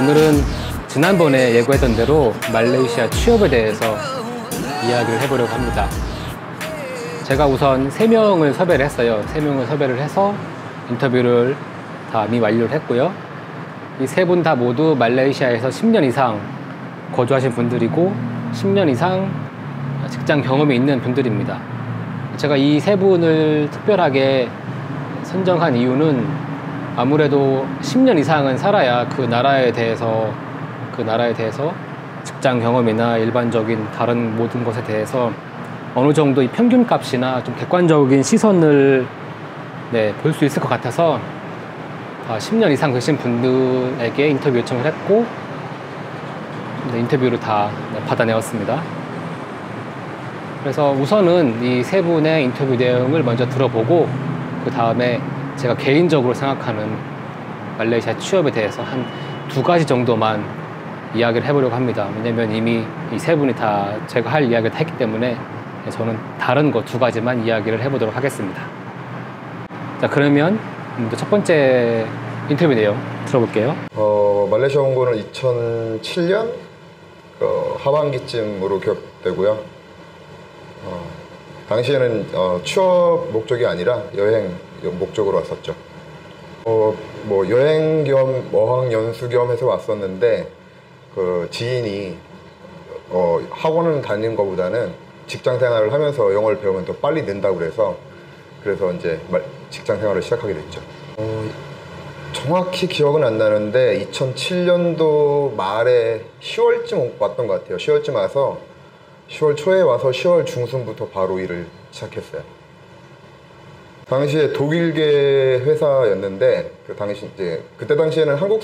오늘은 지난번에 예고했던 대로 말레이시아 취업에 대해서 이야기를 해보려고 합니다. 제가 우선 3명을 섭외를 했어요. 3명을 섭외를 해서 인터뷰를 다 이미 완료를 했고요. 이 3분 다 모두 말레이시아에서 10년 이상 거주하신 분들이고 10년 이상 직장 경험이 있는 분들입니다. 제가 이 3분을 특별하게 선정한 이유는 아무래도 10년 이상은 살아야 그 나라에 대해서 직장 경험이나 일반적인 다른 모든 것에 대해서 어느 정도 이 평균값이나 좀 객관적인 시선을 볼 수 있을 것 같아서 10년 이상 계신 분들에게 인터뷰 요청을 했고 인터뷰를 다 받아내었습니다. 그래서 우선은 이 3분의 인터뷰 내용을 먼저 들어보고 그 다음에 제가 개인적으로 생각하는 말레이시아 취업에 대해서 한 2가지 정도만 이야기를 해보려고 합니다. 왜냐면 이미 이 3분이 다 제가 할 이야기를 다 했기 때문에 저는 다른 거 2가지만 이야기를 해보도록 하겠습니다. 자, 그러면 첫 번째 인터뷰 내용 들어볼게요. 말레이시아 온 거는 2007년 하반기쯤으로 기억되고요. 당시에는 취업 목적이 아니라 여행 목적으로 왔었죠. 뭐 여행 겸 어학 연수 겸 해서 왔었는데 그 지인이 학원을 다니는 것보다는 직장 생활을 하면서 영어를 배우면 더 빨리 는다고 그래서 이제 직장 생활을 시작하게 됐죠. 정확히 기억은 안 나는데 2007년도 말에 10월쯤 왔던 것 같아요. 10월쯤 와서 10월 초에 와서 10월 중순부터 바로 일을 시작했어요. 당시에 독일계 회사였는데 그때 당시에는 한국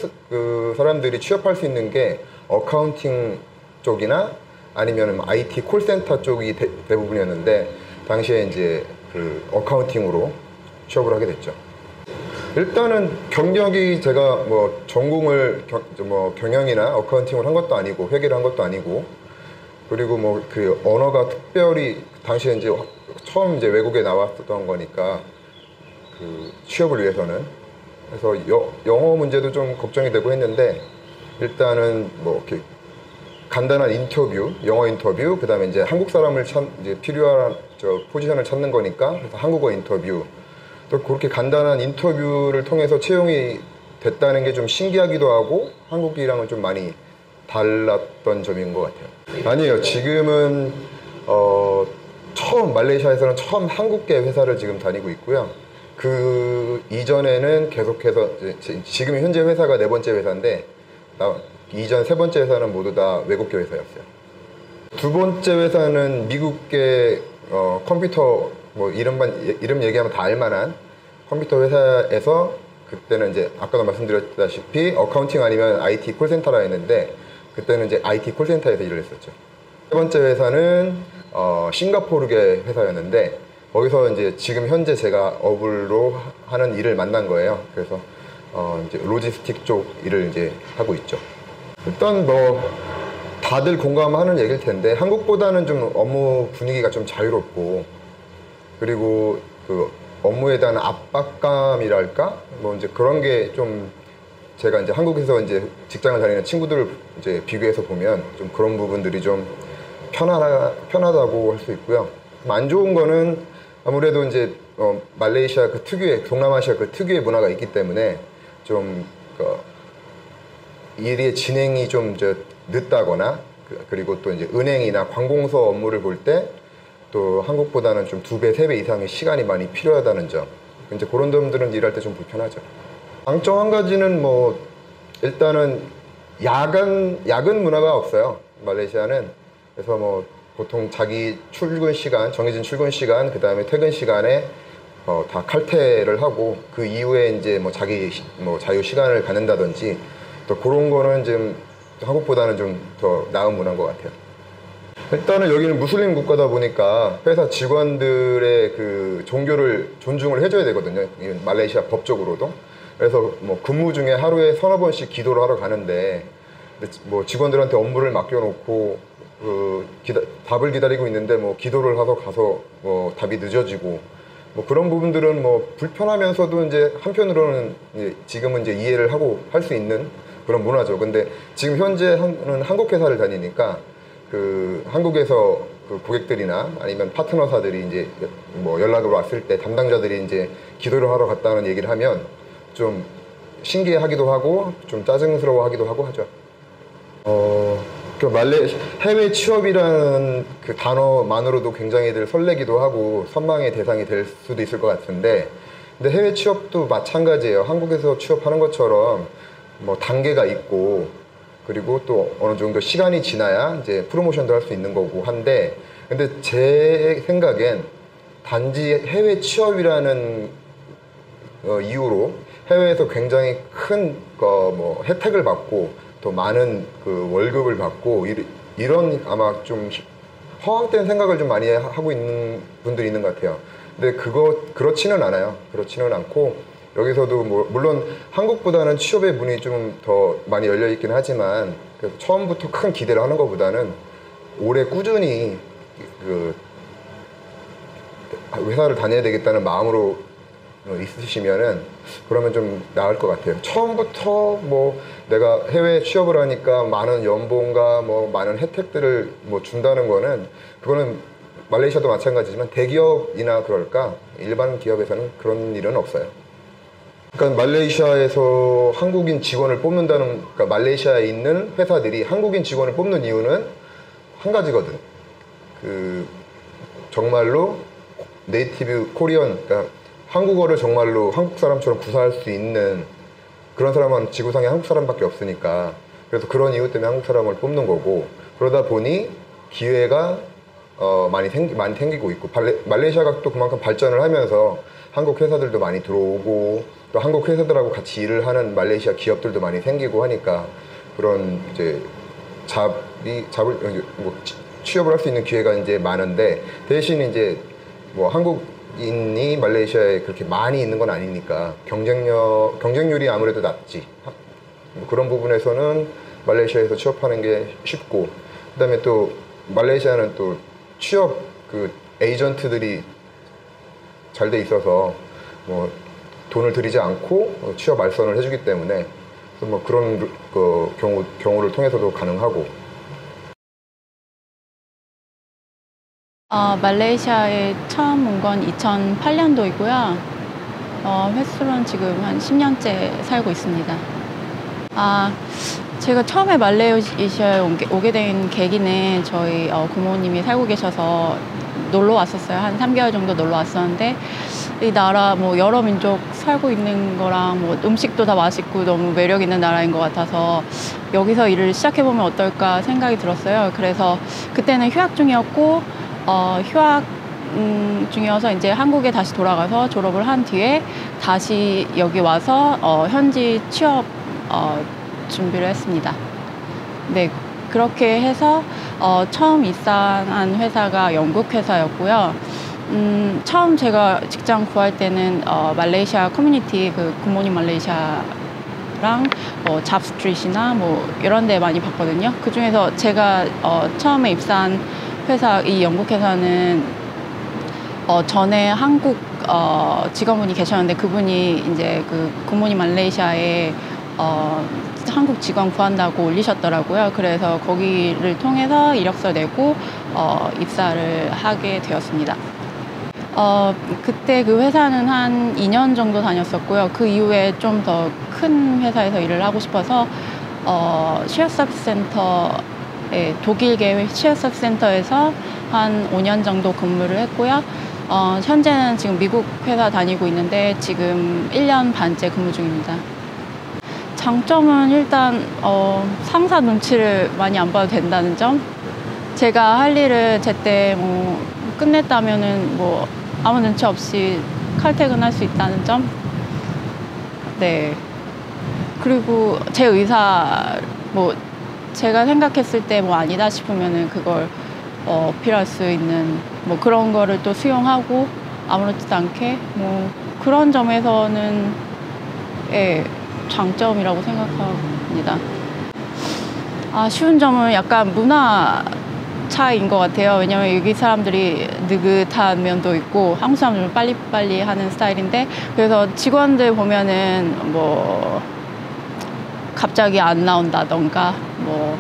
사람들이 취업할 수 있는 게 어카운팅 쪽이나 아니면 IT 콜센터 쪽이 대부분이었는데 당시에 이제 그 어카운팅으로 취업을 하게 됐죠. 일단은 경력이 제가 뭐 전공을 경영이나 어카운팅을 한 것도 아니고 회계를 한 것도 아니고 그리고 뭐 그 언어가 특별히 당시에 이제 처음 이제 외국에 나왔던 거니까 그 취업을 위해서는 그래서 영어 문제도 좀 걱정이 되고 했는데 일단은 뭐 이렇게 간단한 인터뷰, 영어 인터뷰, 그 다음에 이제 한국 사람을 이제 필요한 포지션을 찾는 거니까 그래서 한국어 인터뷰 또 그렇게 간단한 인터뷰를 통해서 채용이 됐다는 게 좀 신기하기도 하고 한국이랑은 좀 많이 달랐던 점인 것 같아요. 아니에요. 지금은 말레이시아에서는 처음 한국계 회사를 지금 다니고 있고요. 그 이전에는 계속해서 지금 현재 회사가 4번째 회사인데 이전 3번째 회사는 모두 다 외국계 회사였어요. 2번째 회사는 미국계 컴퓨터 뭐 이름 얘기하면 다 알만한 컴퓨터 회사에서 그때는 이제 아까도 말씀드렸다시피 어카운팅 아니면 IT 콜센터라 했는데 그때는 이제 IT 콜센터에서 일을 했었죠. 3번째 회사는 싱가포르계 회사였는데 거기서 이제 지금 현재 제가 어블로 하는 일을 만난 거예요. 그래서 이제 로지스틱 쪽 일을 이제 하고 있죠. 일단 뭐 다들 공감하는 얘기일 텐데 한국보다는 좀 업무 분위기가 좀 자유롭고 그리고 그 업무에 대한 압박감이랄까 뭐 이제 그런 게 좀 제가 이제 한국에서 이제 직장을 다니는 친구들을 이제 비교해서 보면 좀 그런 부분들이 좀 편하다고 할 수 있고요. 안 좋은 거는 아무래도 이제 말레이시아 그 특유의 동남아시아 그 특유의 문화가 있기 때문에 좀 일의 진행이 좀 늦다거나 그리고 또 이제 은행이나 관공서 업무를 볼 때 또 한국보다는 좀 2배, 3배 이상의 시간이 많이 필요하다는 점. 이제 그런 점들은 일할 때 좀 불편하죠. 장점 한 가지는 뭐 일단은 야근 문화가 없어요. 말레이시아는. 그래서 뭐 보통 자기 출근 시간, 정해진 출근 시간, 그 다음에 퇴근 시간에 다 칼퇴를 하고 그 이후에 이제 뭐 자기 자유 시간을 갖는다든지 또 그런 거는 좀 한국보다는 좀 더 나은 문화인 것 같아요. 일단은 여기는 무슬림 국가다 보니까 회사 직원들의 그 종교를 존중을 해줘야 되거든요. 말레이시아 법적으로도. 그래서 뭐 근무 중에 하루에 3-4번씩 기도를 하러 가는데 뭐 직원들한테 업무를 맡겨놓고 답을 기다리고 있는데 뭐 기도를 하러 가서 뭐 답이 늦어지고 뭐 그런 부분들은 뭐 불편하면서도 이제 한편으로는 지금은 이제 이해를 하고 할 수 있는 그런 문화죠. 근데 지금 현재는 한국 회사를 다니니까 그 한국에서 그 고객들이나 아니면 파트너사들이 이제 뭐 연락으로 왔을 때 담당자들이 이제 기도를 하러 갔다는 얘기를 하면 좀 신기해하기도 하고 좀 짜증스러워하기도 하고 하죠. 그 해외 취업이라는 그 단어만으로도 굉장히들 설레기도 하고 선망의 대상이 될 수도 있을 것 같은데, 근데 해외 취업도 마찬가지예요. 한국에서 취업하는 것처럼 뭐 단계가 있고, 그리고 또 어느 정도 시간이 지나야 이제 프로모션도 할 수 있는 거고 한데, 근데 제 생각엔 단지 해외 취업이라는 이유로 해외에서 굉장히 큰 뭐 혜택을 받고 또 많은 그 월급을 받고 이런 아마 좀 허황된 생각을 좀 많이 하고 있는 분들이 있는 것 같아요. 근데 그렇지는 않아요. 그렇지는 않고, 여기서도 뭐 물론 한국보다는 취업의 문이 좀 더 많이 열려 있긴 하지만, 처음부터 큰 기대를 하는 것보다는 오래 꾸준히 그 회사를 다녀야 되겠다는 마음으로 있으시면은 그러면 좀 나을 것 같아요. 처음부터 뭐 내가 해외 취업을 하니까 많은 연봉과 뭐 많은 혜택들을 뭐 준다는 거는, 그거는 말레이시아도 마찬가지지만 대기업이나 그럴까 일반 기업에서는 그런 일은 없어요. 그러니까 말레이시아에서 한국인 직원을 뽑는다는, 그러니까 말레이시아에 있는 회사들이 한국인 직원을 뽑는 이유는 한 가지거든. 그 정말로 네이티브 코리언, 그러니까 한국어를 정말로 한국 사람처럼 구사할 수 있는 그런 사람은 지구상에 한국 사람밖에 없으니까, 그래서 그런 이유 때문에 한국 사람을 뽑는 거고, 그러다 보니 기회가 많이 생기고 있고, 말레이시아가 또 그만큼 발전을 하면서 한국 회사들도 많이 들어오고, 또 한국 회사들하고 같이 일을 하는 말레이시아 기업들도 많이 생기고 하니까 그런 이제 취업을 할 수 있는 기회가 이제 많은데, 대신 이제 뭐 한국인이 말레이시아에 그렇게 많이 있는 건 아니니까 경쟁률이 아무래도 낮지. 뭐 그런 부분에서는 말레이시아에서 취업하는 게 쉽고, 그다음에 또 말레이시아는 또 취업 그 에이전트들이 잘 돼 있어서 뭐 돈을 들이지 않고 취업 알선을 해주기 때문에 뭐 그런 그 경우를 통해서도 가능하고. 말레이시아에 처음 온 건 2008년도이고요. 횟수로는 지금 한 10년째 살고 있습니다. 제가 처음에 말레이시아에 오게 된 계기는 저희 부모님이 살고 계셔서 놀러 왔었어요. 한 3개월 정도 놀러 왔었는데, 이 나라 뭐 여러 민족 살고 있는 거랑 뭐 음식도 다 맛있고 너무 매력 있는 나라인 것 같아서 여기서 일을 시작해보면 어떨까 생각이 들었어요. 그래서 그때는 휴학 중이었고, 휴학 중이어서 이제 한국에 다시 돌아가서 졸업을 한 뒤에 다시 여기 와서 현지 취업 준비를 했습니다. 네, 그렇게 해서 처음 입사한 회사가 영국 회사였고요. 처음 제가 직장 구할 때는 말레이시아 커뮤니티, 그 굿모닝 말레이시아랑 잡스트릿이나 뭐 이런 데 많이 봤거든요. 그 중에서 제가 처음에 입사한 회사, 이 영국 회사는 전에 한국 직원분이 계셨는데, 그분이 이제 그 굿모닝 말레이시아에 한국 직원 구한다고 올리셨더라고요. 그래서 거기를 통해서 이력서 내고 입사를 하게 되었습니다. 그때 그 회사는 한 2년 정도 다녔었고요. 그 이후에 좀 더 큰 회사에서 일을 하고 싶어서 쉐어 서비스 센터에, 독일계 쉐어 서비스 센터에서 한 5년 정도 근무를 했고요. 현재는 지금 미국 회사 다니고 있는데 지금 1년 반째 근무 중입니다. 장점은 일단 상사 눈치를 많이 안 봐도 된다는 점, 제가 할 일을 제때 뭐 끝냈다면은 뭐 아무 눈치 없이 칼퇴근할 수 있다는 점. 네. 그리고 제 의사, 뭐 제가 생각했을 때 뭐 아니다 싶으면은 그걸 어필할 수 있는 뭐 그런 거를 또 수용하고 아무렇지도 않게, 뭐 그런 점에서는 장점이라고 생각합니다. 아쉬운 점은 약간 문화 차이인 것 같아요. 왜냐면 여기 사람들이 느긋한 면도 있고 한국 사람들은 빨리빨리 하는 스타일인데, 그래서 직원들 보면은 뭐 갑자기 안 나온다던가 뭐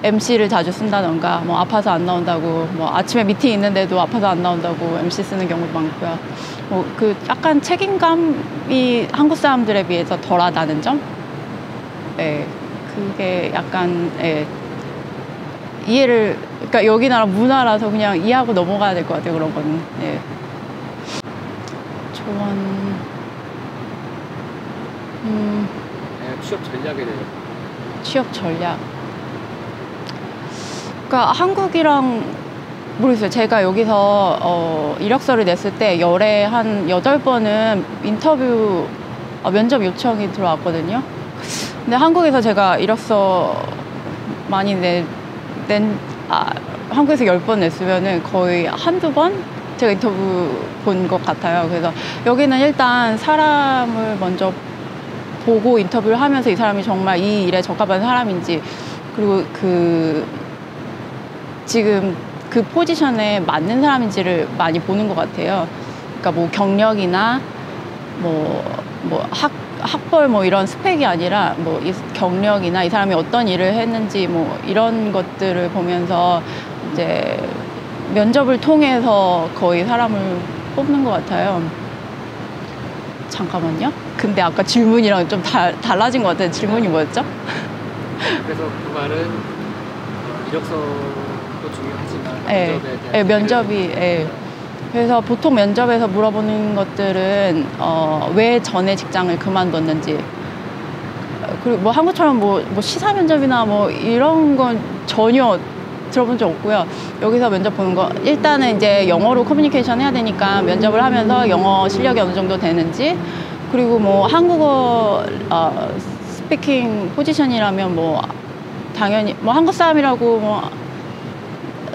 MC를 자주 쓴다던가 뭐 아파서 안 나온다고 뭐 아침에 미팅 있는데도 아파서 안 나온다고 MC 쓰는 경우도 많고요. 뭐 그 약간 책임감이 한국 사람들에 비해서 덜하다는 점? 예, 그게 약간 이해를 그러니까 여기 나라 문화라서 그냥 이해하고 넘어가야 될 것 같아요. 그런 거는. 예. 조언. 취업 전략에 대해. 취업 전략. 그러니까 한국이랑 모르겠어요. 제가 여기서 이력서를 냈을 때 열에 한 8번은 인터뷰 면접 요청이 들어왔거든요. 근데 한국에서 제가 이력서 많이 한국에서 10번 냈으면은 거의 한두 번 제가 인터뷰 본 것 같아요. 그래서 여기는 일단 사람을 먼저 보고 인터뷰를 하면서 이 사람이 정말 이 일에 적합한 사람인지 그리고 지금 그 포지션에 맞는 사람인지를 많이 보는 것 같아요. 그러니까 뭐 경력이나 학벌 뭐 이런 스펙이 아니라 뭐 이 경력이나 이 사람이 어떤 일을 했는지 뭐 이런 것들을 보면서 이제 면접을 통해서 거의 사람을 뽑는 것 같아요. 잠깐만요. 근데 아까 질문이랑 좀 달라진 것 같아요. 질문이 뭐였죠? 그래서 그 말은 이력서도 중요하지만 네, 면접에 대한 면접이 그래서 보통 면접에서 물어보는 것들은 왜 전에 직장을 그만뒀는지 그리고 뭐 한국처럼 뭐 시사 면접이나 뭐 이런 건 전혀 들어본 적 없고요. 여기서 면접 보는 거 일단은 이제 영어로 커뮤니케이션 해야 되니까 면접을 하면서 영어 실력이 어느 정도 되는지 그리고 뭐 한국어 스피킹 포지션이라면 뭐 당연히 뭐 한국 사람이라고 뭐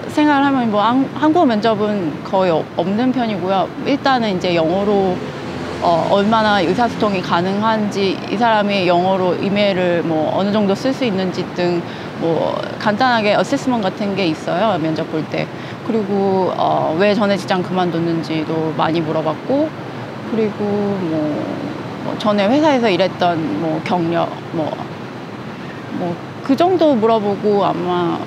생각을 하면 뭐 한국어 면접은 거의 없는 편이고요. 일단은 이제 영어로 얼마나 의사소통이 가능한지 이 사람이 영어로 이메일을 뭐 어느 정도 쓸 수 있는지 등 뭐 간단하게 어세스먼트 같은 게 있어요. 면접 볼 때. 그리고 왜 전에 직장 그만뒀는지도 많이 물어봤고 그리고 뭐 전에 회사에서 일했던 뭐 경력 뭐 그 정도 물어보고 아마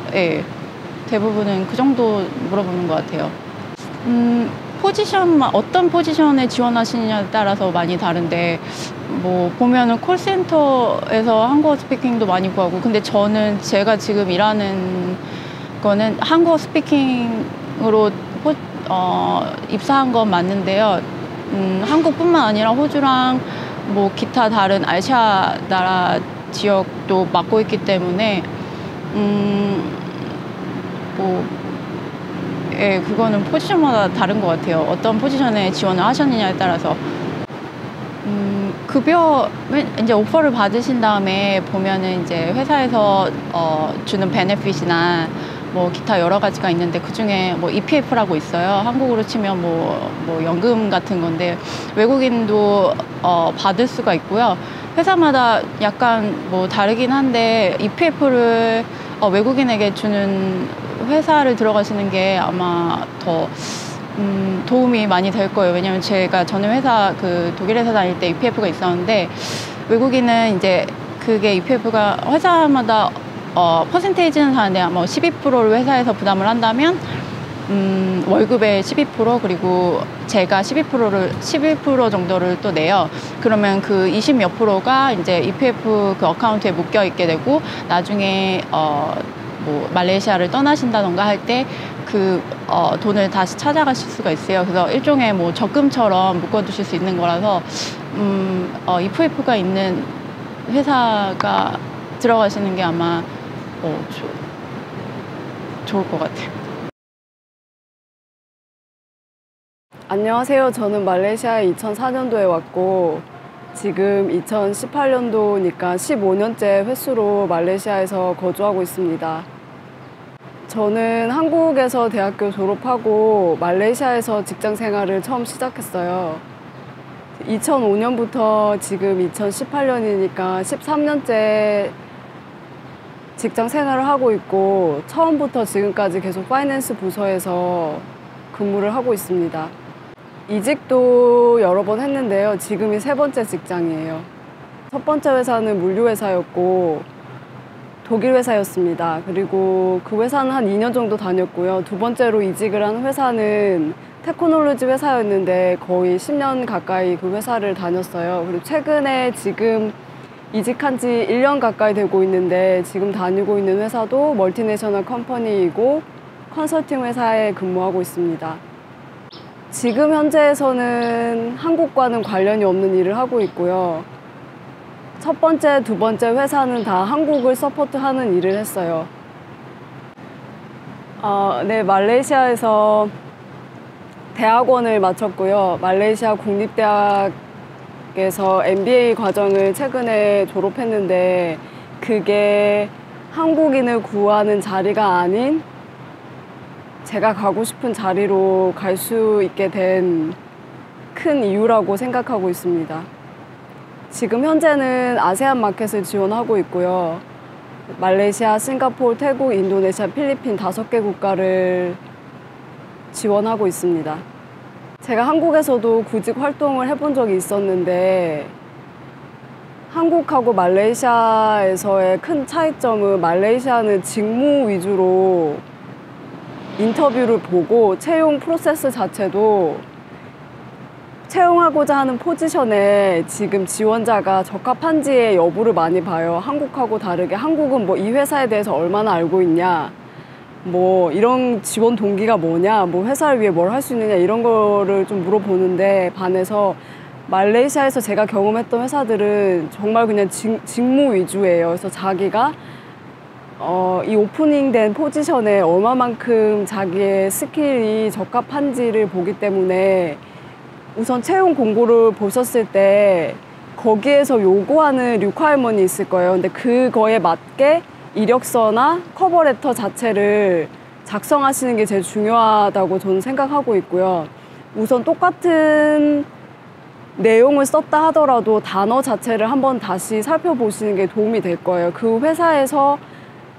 대부분은 그 정도 물어보는 것 같아요. 어떤 포지션에 지원하시느냐에 따라서 많이 다른데 뭐 보면은 콜센터에서 한국어 스피킹도 많이 구하고 근데 제가 지금 일하는 거는 한국어 스피킹으로 입사한 건 맞는데요. 한국뿐만 아니라 호주랑 뭐 기타 다른 아시아 나라 지역도 맡고 있기 때문에 그거는 포지션마다 다른 것 같아요. 어떤 포지션에 지원을 하셨느냐에 따라서. 급여, 이제 오퍼를 받으신 다음에 보면은 이제 회사에서 주는 베네핏이나 뭐 기타 여러 가지가 있는데 그 중에 뭐 EPF라고 있어요. 한국으로 치면 뭐 연금 같은 건데 외국인도 받을 수가 있고요. 회사마다 약간 뭐 다르긴 한데 EPF를 외국인에게 주는 회사를 들어가시는 게 아마 더 도움이 많이 될 거예요. 왜냐면 제가 전에 회사 독일 회사 다닐 때 EPF가 있었는데 외국인은 이제 그게 EPF가 회사마다 퍼센테이지는 다른데 뭐 12%를 회사에서 부담을 한다면 월급의 12% 그리고 제가 11% 정도를 또 내요. 그러면 그 20 몇 프로가 이제 EPF 그 어카운트에 묶여 있게 되고 나중에 뭐 말레이시아를 떠나신다던가 할 때 그 돈을 다시 찾아가실 수가 있어요. 그래서 일종의 뭐 적금처럼 묶어두실 수 있는 거라서 EPF가 있는 회사가 들어가시는 게 아마 좋을 것 같아요. 안녕하세요. 저는 말레이시아에 2004년도에 왔고 지금 2018년도니까 15년째 횟수로 말레이시아에서 거주하고 있습니다. 저는 한국에서 대학교 졸업하고 말레이시아에서 직장 생활을 처음 시작했어요. 2005년부터 지금 2018년이니까 13년째 직장 생활을 하고 있고 처음부터 지금까지 계속 파이낸스 부서에서 근무를 하고 있습니다. 이직도 여러 번 했는데요. 지금이 3번째 직장이에요. 첫 번째 회사는 물류회사였고 독일 회사였습니다. 그리고 그 회사는 한 2년 정도 다녔고요. 두 번째로 이직을 한 회사는 테크놀로지 회사였는데 거의 10년 가까이 그 회사를 다녔어요. 그리고 최근에 지금 이직한 지 1년 가까이 되고 있는데 지금 다니고 있는 회사도 멀티내셔널 컴퍼니이고 컨설팅 회사에 근무하고 있습니다. 지금 현재에서는 한국과는 관련이 없는 일을 하고 있고요. 첫 번째, 두 번째 회사는 다 한국을 서포트하는 일을 했어요. 네, 말레이시아에서 대학원을 마쳤고요. 말레이시아 국립대학에서 MBA 과정을 최근에 졸업했는데 그게 한국인을 구하는 자리가 아닌 제가 가고 싶은 자리로 갈 수 있게 된 큰 이유라고 생각하고 있습니다. 지금 현재는 아세안 마켓을 지원하고 있고요. 말레이시아, 싱가포르, 태국, 인도네시아, 필리핀 5개 국가를 지원하고 있습니다. 제가 한국에서도 구직 활동을 해본 적이 있었는데 한국하고 말레이시아에서의 큰 차이점은 말레이시아는 직무 위주로 인터뷰를 보고 채용 프로세스 자체도 채용하고자 하는 포지션에 지금 지원자가 적합한지의 여부를 많이 봐요. 한국하고 다르게 한국은 뭐 이 회사에 대해서 얼마나 알고 있냐, 뭐 이런 지원 동기가 뭐냐, 뭐 회사를 위해 뭘 할 수 있느냐 이런 거를 좀 물어보는데 반해서 말레이시아에서 제가 경험했던 회사들은 정말 그냥 직무 위주예요. 그래서 자기가 이 오프닝된 포지션에 얼마만큼 자기의 스킬이 적합한지를 보기 때문에 우선 채용 공고를 보셨을 때 거기에서 요구하는 리퀘어먼이 있을 거예요. 근데 그거에 맞게 이력서나 커버레터 자체를 작성하시는 게 제일 중요하다고 저는 생각하고 있고요. 우선 똑같은 내용을 썼다 하더라도 단어 자체를 한번 다시 살펴보시는 게 도움이 될 거예요. 그 회사에서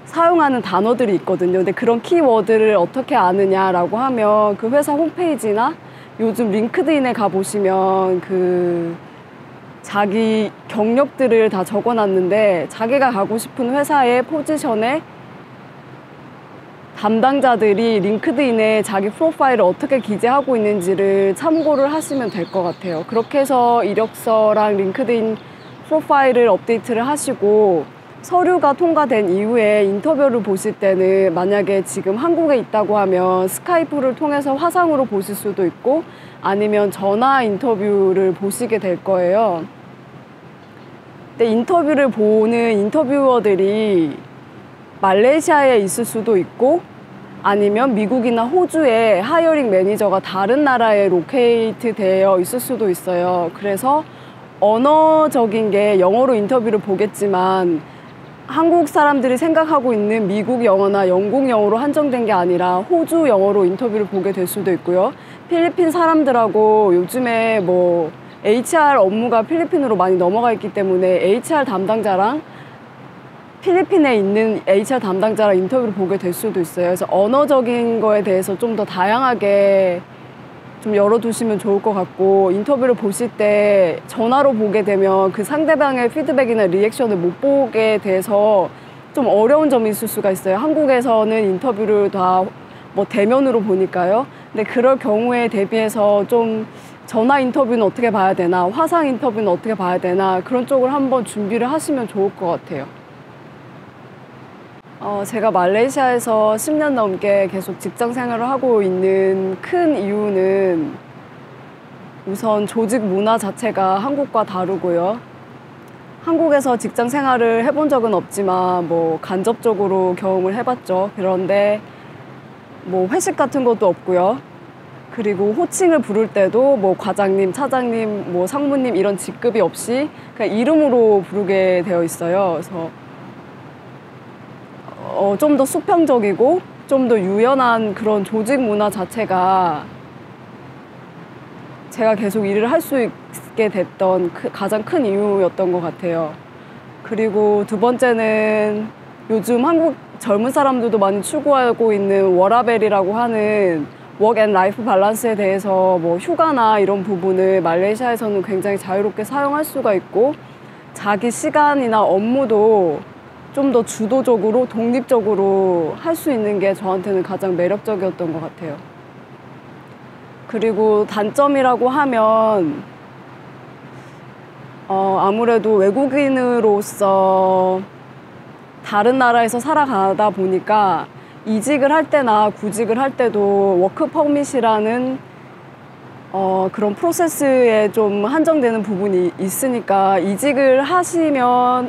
사용하는 단어들이 있거든요. 근데 그런 키워드를 어떻게 아느냐라고 하면 그 회사 홈페이지나 요즘 링크드인에 가보시면 그 자기 경력들을 다 적어놨는데 자기가 가고 싶은 회사의 포지션에 담당자들이 링크드인에 자기 프로파일을 어떻게 기재하고 있는지를 참고를 하시면 될 것 같아요. 그렇게 해서 이력서랑 링크드인 프로파일을 업데이트를 하시고 서류가 통과된 이후에 인터뷰를 보실 때는 만약에 지금 한국에 있다고 하면 스카이프를 통해서 화상으로 보실 수도 있고 아니면 전화 인터뷰를 보시게 될 거예요. 근데 인터뷰를 보는 인터뷰어들이 말레이시아에 있을 수도 있고 아니면 미국이나 호주에 하이어링 매니저가 다른 나라에 로케이트 되어 있을 수도 있어요. 그래서 언어적인 게 영어로 인터뷰를 보겠지만 한국 사람들이 생각하고 있는 미국 영어나 영국 영어로 한정된 게 아니라 호주 영어로 인터뷰를 보게 될 수도 있고요. 필리핀 사람들하고 요즘에 뭐 HR 업무가 필리핀으로 많이 넘어가 있기 때문에 HR 담당자랑 필리핀에 있는 HR 담당자랑 인터뷰를 보게 될 수도 있어요. 그래서 언어적인 거에 대해서 좀 더 다양하게 좀 열어두시면 좋을 것 같고 인터뷰를 보실 때 전화로 보게 되면 그 상대방의 피드백이나 리액션을 못 보게 돼서 좀 어려운 점이 있을 수가 있어요. 한국에서는 인터뷰를 다 뭐 대면으로 보니까요. 근데 그럴 경우에 대비해서 좀 전화 인터뷰는 어떻게 봐야 되나, 화상 인터뷰는 어떻게 봐야 되나 그런 쪽을 한번 준비를 하시면 좋을 것 같아요. 제가 말레이시아에서 10년 넘게 계속 직장 생활을 하고 있는 큰 이유는 우선 조직 문화 자체가 한국과 다르고요. 한국에서 직장 생활을 해본 적은 없지만 뭐 간접적으로 경험을 해봤죠. 그런데 뭐 회식 같은 것도 없고요. 그리고 호칭을 부를 때도 뭐 과장님, 차장님, 뭐 상무님 이런 직급이 없이 그냥 이름으로 부르게 되어 있어요. 그래서 좀 더 수평적이고 좀 더 유연한 그런 조직 문화 자체가 제가 계속 일을 할 수 있게 됐던 가장 큰 이유였던 것 같아요. 그리고 두 번째는 요즘 한국 젊은 사람들도 많이 추구하고 있는 워라밸이라고 하는 워크 앤 라이프 밸런스에 대해서 뭐 휴가나 이런 부분을 말레이시아에서는 굉장히 자유롭게 사용할 수가 있고 자기 시간이나 업무도 좀 더 주도적으로 독립적으로 할 수 있는 게 저한테는 가장 매력적이었던 것 같아요. 그리고 단점이라고 하면 아무래도 외국인으로서 다른 나라에서 살아가다 보니까 이직을 할 때나 구직을 할 때도 워크 퍼밋이라는 그런 프로세스에 좀 한정되는 부분이 있으니까 이직을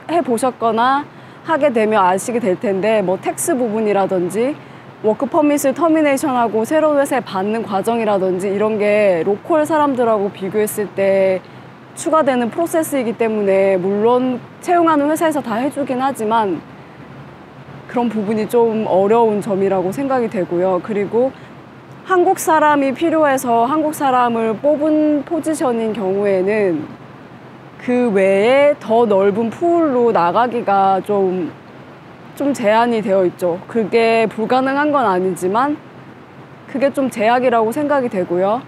해보셨거나 하게 되면 아시게 될 텐데 뭐 텍스 부분이라든지 워크 퍼밋을 터미네이션하고 새로운 회사에 받는 과정이라든지 이런 게 로컬 사람들하고 비교했을 때 추가되는 프로세스이기 때문에 물론 채용하는 회사에서 다 해주긴 하지만 그런 부분이 좀 어려운 점이라고 생각이 되고요. 그리고 한국 사람이 필요해서 한국 사람을 뽑은 포지션인 경우에는 그 외에 더 넓은 풀로 나가기가 좀 제한이 되어 있죠. 그게 불가능한 건 아니지만 그게 좀 제약이라고 생각이 되고요.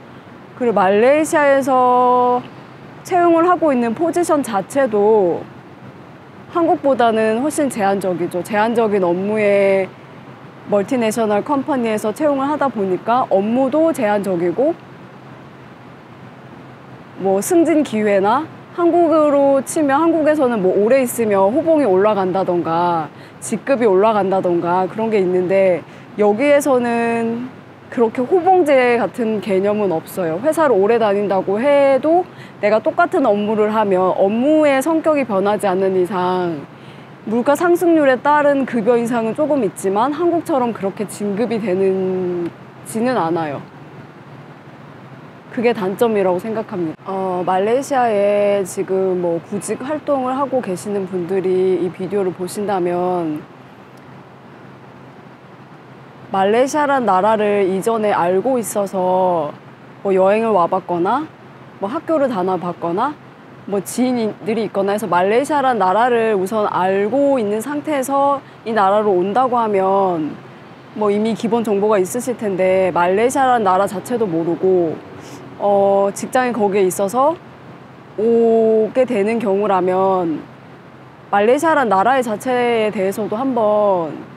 그리고 말레이시아에서 채용을 하고 있는 포지션 자체도 한국보다는 훨씬 제한적이죠. 제한적인 업무에 멀티내셔널 컴퍼니에서 채용을 하다 보니까 업무도 제한적이고 뭐 승진 기회나 한국으로 치면 한국에서는 뭐 오래 있으면 호봉이 올라간다던가 직급이 올라간다던가 그런 게 있는데 여기에서는 그렇게 호봉제 같은 개념은 없어요. 회사를 오래 다닌다고 해도 내가 똑같은 업무를 하면 업무의 성격이 변하지 않는 이상 물가 상승률에 따른 급여 인상은 조금 있지만 한국처럼 그렇게 진급이 되지는 않아요. 그게 단점이라고 생각합니다. 말레이시아에 지금 뭐 구직 활동을 하고 계시는 분들이 이 비디오를 보신다면 말레이시아란 나라를 이전에 알고 있어서 뭐 여행을 와봤거나 뭐 학교를 다녀봤거나 뭐 지인들이 있거나 해서 말레이시아란 나라를 우선 알고 있는 상태에서 이 나라로 온다고 하면 뭐 이미 기본 정보가 있으실 텐데 말레이시아란 나라 자체도 모르고 직장이 거기에 있어서 오게 되는 경우라면 말레이시아란 나라의 자체에 대해서도 한번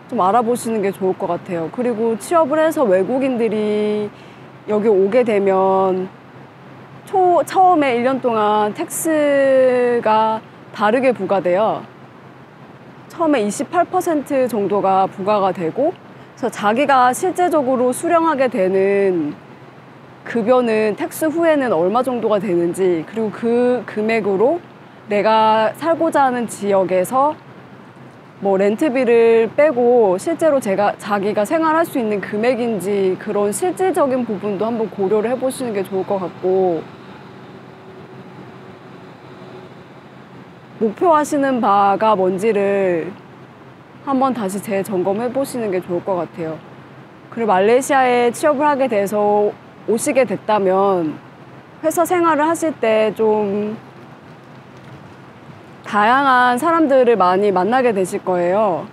좀 알아보시는 게 좋을 것 같아요. 그리고 취업을 해서 외국인들이 여기 오게 되면 처음에 1년 동안 텍스가 다르게 부과돼요. 처음에 28% 정도가 부과가 되고 그래서 자기가 실제적으로 수령하게 되는 급여는 텍스 후에는 얼마 정도가 되는지 그리고 그 금액으로 내가 살고자 하는 지역에서 뭐 렌트비를 빼고 실제로 자기가 생활할 수 있는 금액인지 그런 실질적인 부분도 한번 고려를 해보시는 게 좋을 것 같고 목표하시는 바가 뭔지를 한번 다시 재점검해 보시는 게 좋을 것 같아요. 그리고 말레이시아에 취업을 하게 돼서 오시게 됐다면 회사 생활을 하실 때 좀 다양한 사람들을 많이 만나게 되실 거예요.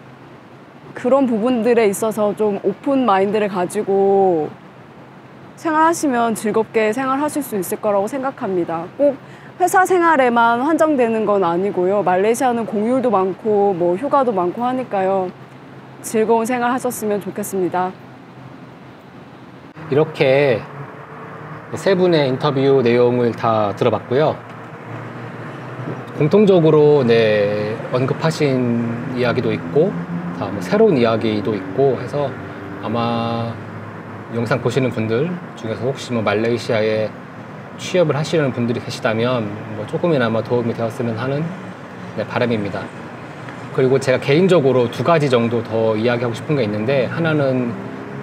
그런 부분들에 있어서 좀 오픈 마인드를 가지고 생활하시면 즐겁게 생활하실 수 있을 거라고 생각합니다. 꼭 회사 생활에만 한정되는 건 아니고요. 말레이시아는 공휴일도 많고 뭐 휴가도 많고 하니까요. 즐거운 생활 하셨으면 좋겠습니다. 이렇게 세 분의 인터뷰 내용을 다 들어봤고요. 공통적으로 언급하신 이야기도 있고 다 뭐 새로운 이야기도 있고 해서 아마 영상 보시는 분들 중에서 혹시 뭐 말레이시아에 취업을 하시려는 분들이 계시다면 뭐 조금이나마 도움이 되었으면 하는 바람입니다. 그리고 제가 개인적으로 2가지 정도 더 이야기하고 싶은 게 있는데 하나는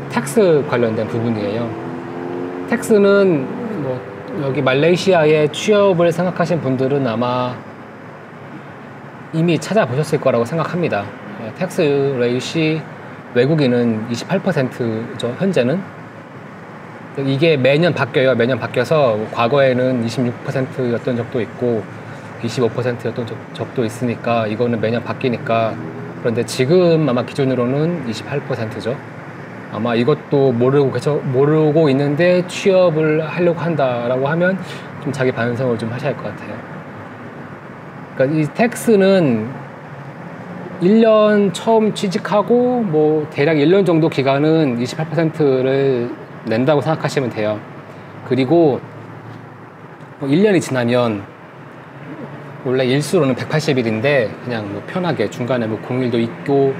텍스 관련된 부분이에요. 텍스는 뭐 여기 말레이시아에 취업을 생각하신 분들은 아마 이미 찾아보셨을 거라고 생각합니다. 텍스 레이시 외국인은 28%죠, 현재는. 이게 매년 바뀌어요. 매년 바뀌어서 과거에는 26%였던 적도 있고 25%였던 적도 있으니까 이거는 매년 바뀌니까. 그런데 지금 아마 기준으로는 28%죠. 아마 이것도 모르고 있는데 취업을 하려고 한다라고 하면 좀 자기 반성을 좀 하셔야 할 것 같아요. 그러니까 이 텍스는 1년 처음 취직하고 뭐 대략 1년 정도 기간은 28%를 낸다고 생각하시면 돼요. 그리고 뭐 1년이 지나면 원래 일수로는 180일인데 그냥 뭐 편하게 중간에 뭐 공휴일도 있고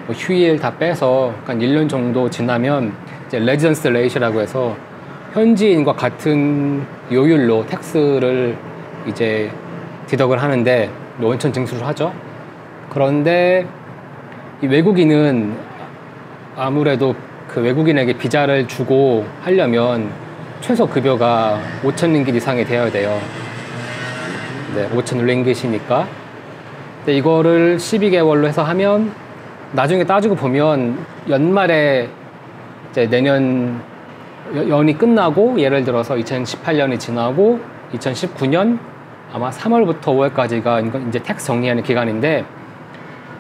뭐 휴일 다 빼서 한 1년 정도 지나면 이제 레지던스 레이시라고 해서 현지인과 같은 요율로 텍스를 이제 디덕을 하는데 원천 징수를 하죠. 그런데 이 외국인은 아무래도 그 외국인에게 비자를 주고 하려면 최소 급여가 5천 링깃 이상이 되어야 돼요. 네, 5천 링깃이니까. 근데 이거를 12개월로 해서 하면 나중에 따지고 보면 연말에 이제 내년 연이 끝나고 예를 들어서 2018년이 지나고 2019년 아마 3월부터 5월까지가 이제 텍스 정리하는 기간인데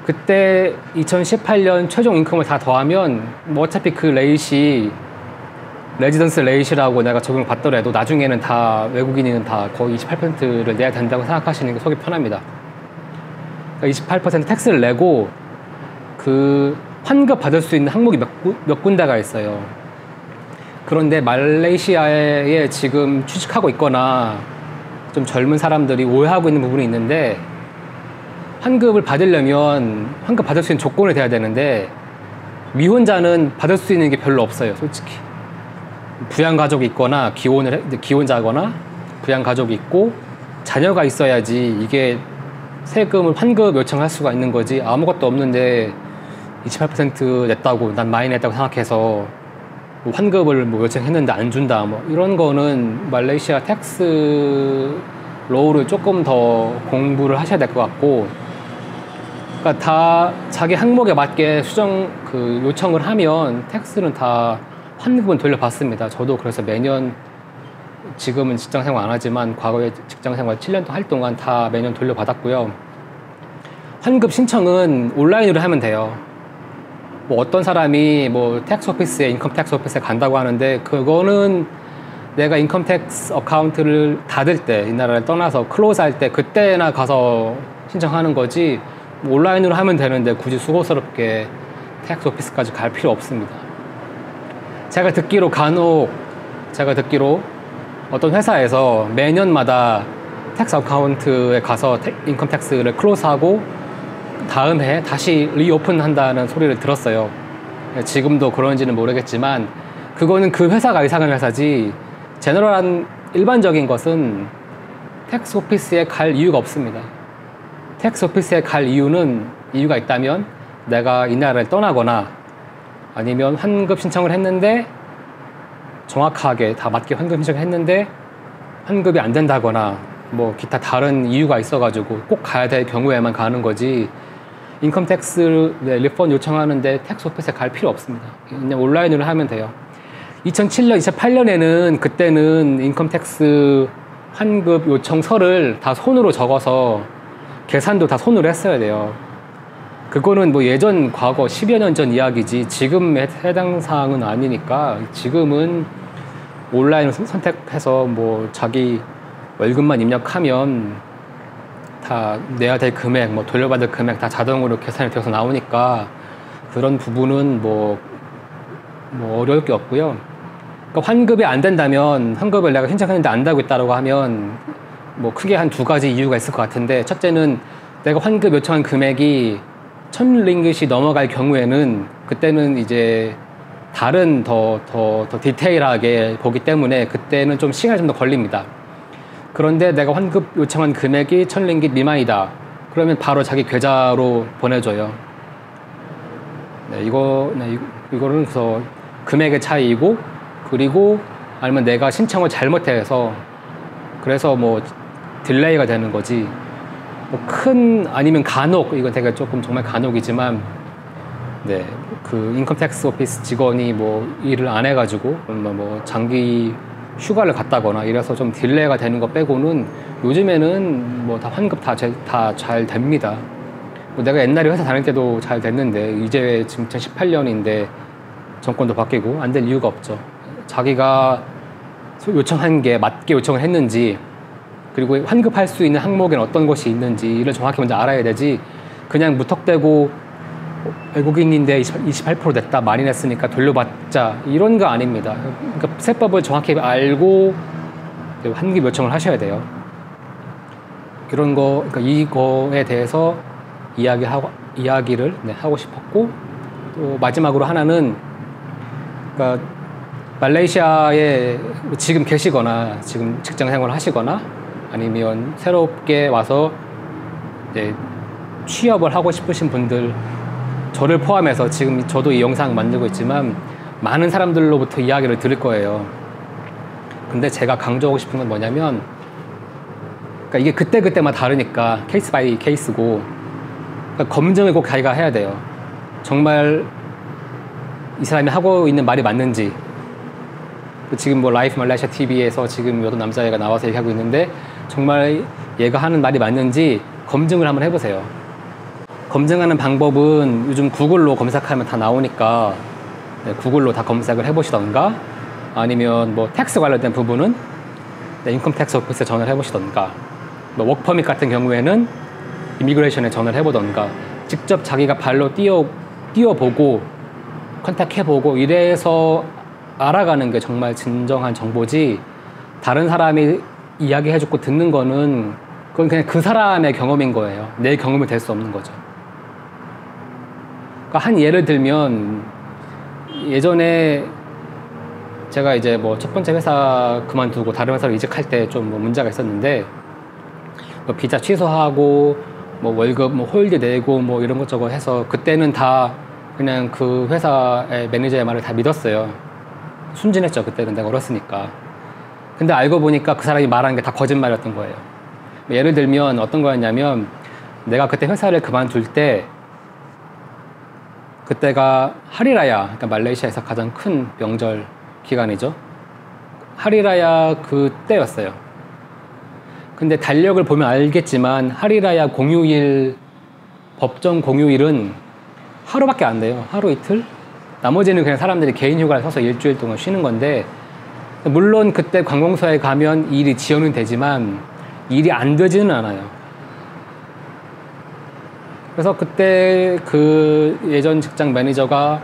그때 2018년 최종 인컴을 다 더하면 뭐 어차피 그 레이시 레지던스 레이시라고 내가 적용을 받더라도 나중에는 다 외국인은 다 거의 28%를 내야 된다고 생각하시는 게 속이 편합니다. 그러니까 28% 텍스를 내고 그 환급 받을 수 있는 항목이 몇 군데가 있어요. 그런데 말레이시아에 지금 취직하고 있거나 좀 젊은 사람들이 오해하고 있는 부분이 있는데 환급을 받으려면 환급 받을 수 있는 조건을 돼야 되는데 미혼자는 받을 수 있는 게 별로 없어요, 솔직히. 부양가족이 있거나 기혼자거나 부양가족이 있고 자녀가 있어야지 이게 세금을 환급 요청할 수가 있는 거지 아무것도 없는데 28% 냈다고 난 많이 냈다고 생각해서 뭐 환급을 뭐 요청했는데 안 준다 뭐 이런 거는 말레이시아 텍스 로우를 조금 더 공부를 하셔야 될 것 같고 그러니까 다 자기 항목에 맞게 요청을 하면 텍스는 다 환급은 돌려받습니다. 저도 그래서 매년 지금은 직장생활 안 하지만 과거에 직장생활 7년 동안 할 동안 다 매년 돌려받았고요. 환급 신청은 온라인으로 하면 돼요. 뭐 어떤 사람이 뭐 텍스 오피스에 인컴 텍스 오피스에 간다고 하는데 그거는 내가 인컴 텍스 어카운트를 닫을 때 이 나라를 떠나서 클로즈 할 때 그때나 가서 신청하는 거지 뭐 온라인으로 하면 되는데 굳이 수고스럽게 텍스 오피스까지 갈 필요 없습니다. 제가 듣기로 어떤 회사에서 매년마다 텍스 어카운트에 가서 인컴 텍스를 클로즈하고 다음 해 다시 리오픈한다는 소리를 들었어요. 지금도 그런지는 모르겠지만 그거는 그 회사가 이상한 회사지 제너럴한 일반적인 것은 텍스 오피스에 갈 이유가 없습니다. 텍스 오피스에 갈 이유가 있다면 내가 이 나라를 떠나거나 아니면 환급 신청을 했는데 정확하게 다 맞게 환급 신청을 했는데 환급이 안 된다거나 뭐 기타 다른 이유가 있어가지고 꼭 가야 될 경우에만 가는 거지 인컴 텍스 리펀 요청하는데 텍스 오피스에 갈 필요 없습니다. 그냥 온라인으로 하면 돼요. 2007년, 2008년에는 그때는 인컴 텍스 환급 요청서를 다 손으로 적어서 계산도 다 손으로 했어야 돼요. 그거는 뭐 예전 과거 10여 년 전 이야기지 지금 해당 사항은 아니니까 지금은 온라인을 선택해서 뭐 자기 월급만 입력하면 다 내야 될 금액, 뭐 돌려받을 금액 다 자동으로 계산이 되어서 나오니까 그런 부분은 뭐 어려울 게 없고요. 그러니까 환급이 안 된다면 환급을 내가 신청했는데 안 되고 있다고 하면 뭐 크게 한 두 가지 이유가 있을 것 같은데 첫째는 내가 환급 요청한 금액이 1000 링깃이 넘어갈 경우에는 그때는 이제 다른 더 디테일하게 보기 때문에 그때는 좀 시간이 좀 더 걸립니다. 그런데 내가 환급 요청한 금액이 1000 링깃 미만이다. 그러면 바로 자기 계좌로 보내줘요. 네, 이거는 그래서 금액의 차이이고 그리고 아니면 내가 신청을 잘못해서 그래서 뭐 딜레이가 되는 거지. 뭐 아니면 간혹 이건 되게 조금 정말 간혹이지만 네, 그 인컴 텍스 오피스 직원이 뭐 일을 안 해가지고 뭐 장기 휴가를 갔다거나 이래서 좀 딜레이가 되는 거 빼고는 요즘에는 뭐 다 환급 다 잘 됩니다. 뭐 내가 옛날에 회사 다닐 때도 잘 됐는데 이제 지금 2018년인데 정권도 바뀌고 안 될 이유가 없죠. 자기가 요청한 게 맞게 요청을 했는지 그리고 환급할 수 있는 항목에는 어떤 것이 있는지를 정확히 먼저 알아야 되지, 그냥 무턱대고 외국인인데 28% 냈다, 많이 냈으니까 돌려받자, 이런 거 아닙니다. 그러니까 세법을 정확히 알고 환급 요청을 하셔야 돼요. 이런 거, 그러니까 이거에 대해서 이야기를 하고 싶었고, 또 마지막으로 하나는, 그러니까 말레이시아에 지금 계시거나 지금 직장 생활을 하시거나 아니면 새롭게 와서 이제 취업을 하고 싶으신 분들, 저를 포함해서 지금 저도 이 영상 만들고 있지만 많은 사람들로부터 이야기를 들을 거예요. 근데 제가 강조하고 싶은 건 뭐냐면, 그러니까 이게 그때그때마다 다르니까 케이스 바이 케이스고, 그러니까 검증을 꼭 자기가 해야 돼요. 정말 이 사람이 하고 있는 말이 맞는지. 지금 뭐 라이프 말레이시아 TV에서 지금 어떤 남자애가 나와서 얘기하고 있는데 정말 얘가 하는 말이 맞는지 검증을 한번 해보세요. 검증하는 방법은 요즘 구글로 검색하면 다 나오니까 구글로 다 검색을 해보시던가, 아니면 뭐 텍스 관련된 부분은 인컴 텍스 오피스에 전화를 해보시던가, 뭐 워크퍼밋 같은 경우에는 이미그레이션에 전화를 해보던가, 직접 자기가 발로 뛰어보고 컨택해보고 이래서 알아가는 게 정말 진정한 정보지, 다른 사람이 이야기해주고 듣는 거는 그건 그냥 그 사람의 경험인 거예요. 내 경험이 될 수 없는 거죠. 그러니까 한 예를 들면, 예전에 제가 이제 뭐 첫 번째 회사 그만두고 다른 회사로 이직할 때 좀 뭐 문제가 있었는데, 뭐 비자 취소하고 뭐 월급 뭐 홀드 내고 뭐 이런 것저것 해서 그때는 다 그냥 그 회사의 매니저의 말을 다 믿었어요. 순진했죠. 그때는 내가 어렸으니까. 근데 알고 보니까 그 사람이 말하는 게 다 거짓말이었던 거예요. 예를 들면 어떤 거였냐면, 내가 그때 회사를 그만둘 때, 그때가 하리라야, 그러니까 말레이시아에서 가장 큰 명절 기간이죠. 하리라야 그때였어요. 근데 달력을 보면 알겠지만 하리라야 공휴일, 법정 공휴일은 하루밖에 안 돼요. 하루 이틀? 나머지는 그냥 사람들이 개인 휴가를 써서 일주일 동안 쉬는 건데, 물론 그때 관공서에 가면 일이 지연은 되지만 일이 안 되지는 않아요. 그래서 그때 그 예전 직장 매니저가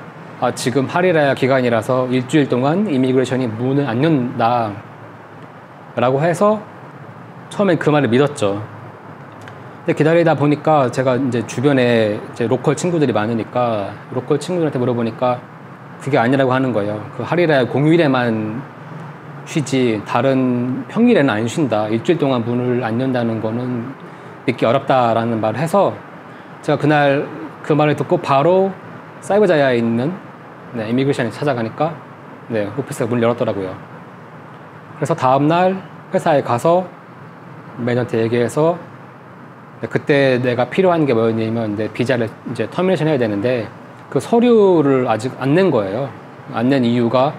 지금 하리라야 기간이라서 일주일 동안 이미그레이션이 문을 안 연다 라고 해서 처음엔 그 말을 믿었죠. 근데 기다리다 보니까 제가 이제 주변에 이제 로컬 친구들이 많으니까 로컬 친구들한테 물어보니까 그게 아니라고 하는 거예요. 그 하리라야 공휴일에만 쉬지 다른 평일에는 안 쉰다. 일주일 동안 문을 안 연다는 거는 믿기 어렵다라는 말을 해서, 제가 그날 그 말을 듣고 바로 사이버자야에 있는 이미그레이션에 찾아가니까 오피스가 문을 열었더라고요. 그래서 다음날 회사에 가서 매니저한테 얘기해서, 그때 내가 필요한 게 뭐였냐면 비자를 이제 터미네이션 해야 되는데 그 서류를 아직 안 낸 거예요. 안 낸 이유가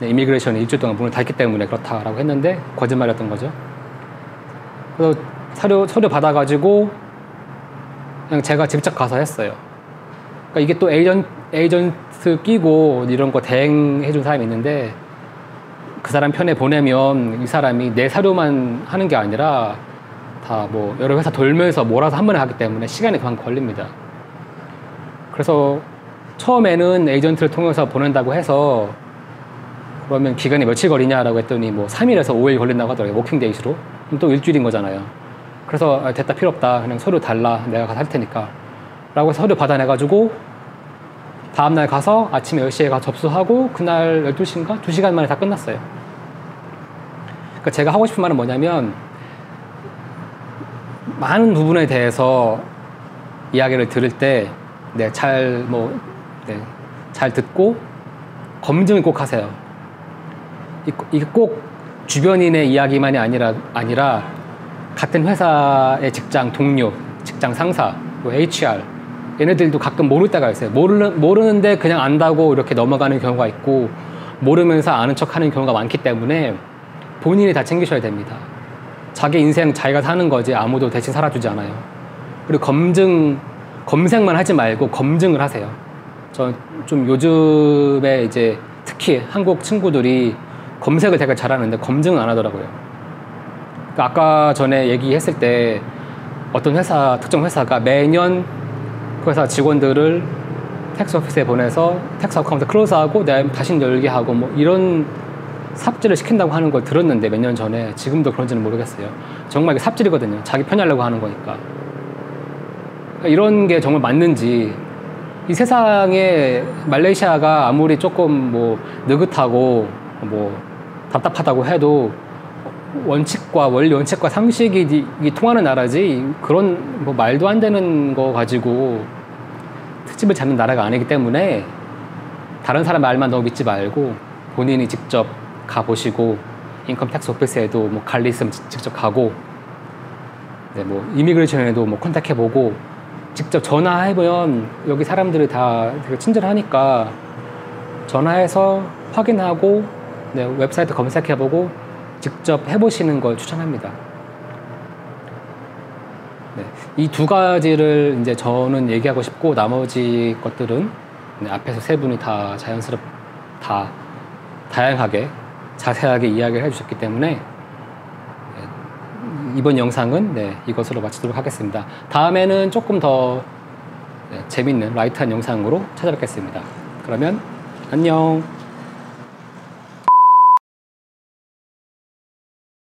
이미그레이션이 일주일 동안 문을 닫기 때문에 그렇다라고 했는데 거짓말이었던 거죠. 그래서 서류 받아가지고 그냥 제가 직접 가서 했어요. 그러니까 이게 또 에이전트 끼고 이런 거 대행해준 사람이 있는데, 그 사람 편에 보내면 이 사람이 내 사료만 하는 게 아니라 다 뭐 여러 회사 돌면서 몰아서 한 번에 하기 때문에 시간이 그만 걸립니다. 그래서 처음에는 에이전트를 통해서 보낸다고 해서, 그러면 기간이 며칠 걸리냐라고 했더니 뭐 3일에서 5일 걸린다고 하더라고요. 워킹데이스로. 그럼 또 일주일인 거잖아요. 그래서 됐다, 필요 없다, 그냥 서류 달라, 내가 가서 할 테니까 라고 해서 서류 받아내가지고 다음날 가서 아침에 10시에 가서 접수하고 그날 12시인가? 2시간 만에 다 끝났어요. 그러니까 제가 하고 싶은 말은 뭐냐면, 많은 부분에 대해서 이야기를 들을 때 잘 듣고 검증을 꼭 하세요. 이게 꼭 주변인의 이야기만이 아니라 같은 회사의 직장 동료, 직장 상사, HR, 얘네들도 가끔 모를 때가 있어요. 모르는데 그냥 안다고 이렇게 넘어가는 경우가 있고, 모르면서 아는 척 하는 경우가 많기 때문에 본인이 다 챙기셔야 됩니다. 자기 인생 자기가 사는 거지 아무도 대신 살아주지 않아요. 그리고 검색만 하지 말고 검증을 하세요. 저 좀 요즘에 이제 특히 한국 친구들이 검색을 되게 잘하는데 검증은 안 하더라고요. 아까 전에 얘기했을 때 어떤 회사, 특정 회사가 매년 그 회사 직원들을 텍스 오피스에 보내서 텍스 어카운트 클로즈하고 다시 열게 하고 뭐 이런 삽질을 시킨다고 하는 걸 들었는데 몇 년 전에. 지금도 그런지는 모르겠어요. 정말 이게 삽질이거든요. 자기 편하려고 하는 거니까. 이런 게 정말 맞는지, 이 세상에 말레이시아가 아무리 조금 뭐 느긋하고 뭐 답답하다고 해도 원칙과 원리, 원칙과 상식이 통하는 나라지, 그런 뭐 말도 안 되는 거 가지고 특집을 잡는 나라가 아니기 때문에 다른 사람 말만 너무 믿지 말고 본인이 직접 가보시고, 인컴 텍스 오피스에도 뭐 갈 일 있으면 직접 가고, 네, 뭐 이미그레이션에도 뭐 컨택해보고, 직접 전화해보면 여기 사람들이 다 되게 친절하니까 전화해서 확인하고, 네, 웹사이트 검색해보고 직접 해보시는 걸 추천합니다. 네, 이 두 가지를 이제 저는 얘기하고 싶고, 나머지 것들은 네, 앞에서 세 분이 다 다양하게 자세하게 이야기를 해주셨기 때문에 네, 이번 영상은 네, 이것으로 마치도록 하겠습니다. 다음에는 조금 더 네, 재밌는 라이트한 영상으로 찾아뵙겠습니다. 그러면 안녕.